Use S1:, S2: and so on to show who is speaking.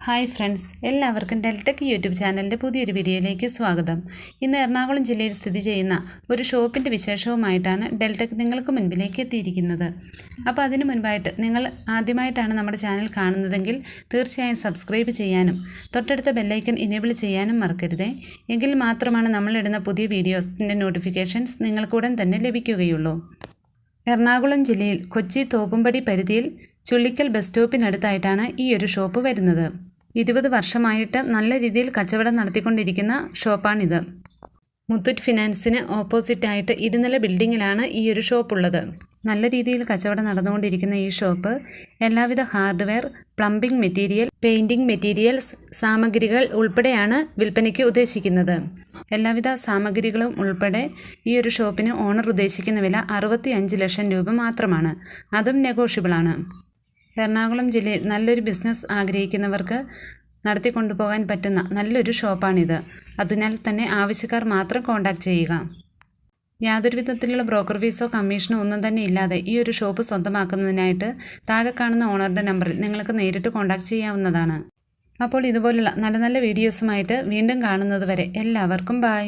S1: Hi friends, എല്ലാവർക്കും Deltech YouTube ചാനലിൻ്റെ പുതിയൊരു വീഡിയോയിലേക്ക് സ്വാഗതം. ഇന്ന് എറണാകുളം ജില്ലയിൽ സ്ഥിതി ചെയ്യുന്ന ഒരു ഷോപ്പിൻ്റെ വിശേഷവുമായിട്ടാണ് ഡെൽടെക് നിങ്ങൾക്ക് മുൻപിലേക്ക് എത്തിയിരിക്കുന്നത്. അപ്പോൾ അതിനു മുൻപായിട്ട് നിങ്ങൾ ആദ്യമായിട്ടാണ് നമ്മുടെ ചാനൽ കാണുന്നതെങ്കിൽ തീർച്ചയായും സബ്സ്ക്രൈബ് ചെയ്യാനും തൊട്ടടുത്ത ബെല്ലൈക്കൺ ഇനേബിൾ ചെയ്യാനും മറക്കരുതേ. എങ്കിൽ മാത്രമാണ് നമ്മളിടുന്ന പുതിയ വീഡിയോസിൻ്റെ നോട്ടിഫിക്കേഷൻസ് നിങ്ങൾക്കുടൻ തന്നെ ലഭിക്കുകയുള്ളൂ. എറണാകുളം ജില്ലയിൽ കൊച്ചി തോപ്പുംപടി പരിധിയിൽ ചുള്ളിക്കൽ ബസ് സ്റ്റോപ്പിനടുത്തായിട്ടാണ് ഈ ഒരു ഷോപ്പ് വരുന്നത്. 20 വർഷമായിട്ട് നല്ല രീതിയിൽ കച്ചവടം നടത്തിക്കൊണ്ടിരിക്കുന്ന ഷോപ്പാണിത്. മുത്തൂറ്റ് ഫിനാൻസിന് ഓപ്പോസിറ്റായിട്ട് ഇരുനില ബിൽഡിങ്ങിലാണ് ഈ ഒരു ഷോപ്പ് ഉള്ളത്. നല്ല രീതിയിൽ കച്ചവടം നടന്നുകൊണ്ടിരിക്കുന്ന ഈ ഷോപ്പ് എല്ലാവിധ hardware, plumbing material, painting materials, സാമഗ്രികൾ ഉൾപ്പെടെയാണ് വിൽപ്പനയ്ക്ക് ഉദ്ദേശിക്കുന്നത്. എല്ലാവിധ സാമഗ്രികളും ഉൾപ്പെടെ ഈ ഒരു ഷോപ്പിന് ഓണർ ഉദ്ദേശിക്കുന്ന വില 65 ലക്ഷം രൂപ മാത്രമാണ്. അതും നെഗോഷ്യബിളാണ്. എറണാകുളം ജില്ലയിൽ നല്ലൊരു ബിസിനസ് ആഗ്രഹിക്കുന്നവർക്ക് നടത്തിക്കൊണ്ടുപോകാൻ പറ്റുന്ന നല്ലൊരു ഷോപ്പാണിത്. അതിനാൽ തന്നെ ആവശ്യക്കാർ മാത്രം കോൺടാക്റ്റ് ചെയ്യുക. യാതൊരു വിധത്തിലുള്ള ബ്രോക്കർ ഫീസോ കമ്മീഷനോ ഒന്നും തന്നെ ഇല്ലാതെ ഈ ഒരു ഷോപ്പ് സ്വന്തമാക്കുന്നതിനായിട്ട് താഴെ കാണുന്ന ഓണറുടെ നമ്പറിൽ നിങ്ങൾക്ക് നേരിട്ട് കോൺടാക്റ്റ് ചെയ്യാവുന്നതാണ്. അപ്പോൾ ഇതുപോലുള്ള നല്ല നല്ല വീഡിയോസുമായിട്ട് വീണ്ടും കാണുന്നത് വരെ എല്ലാവർക്കും ബൈ.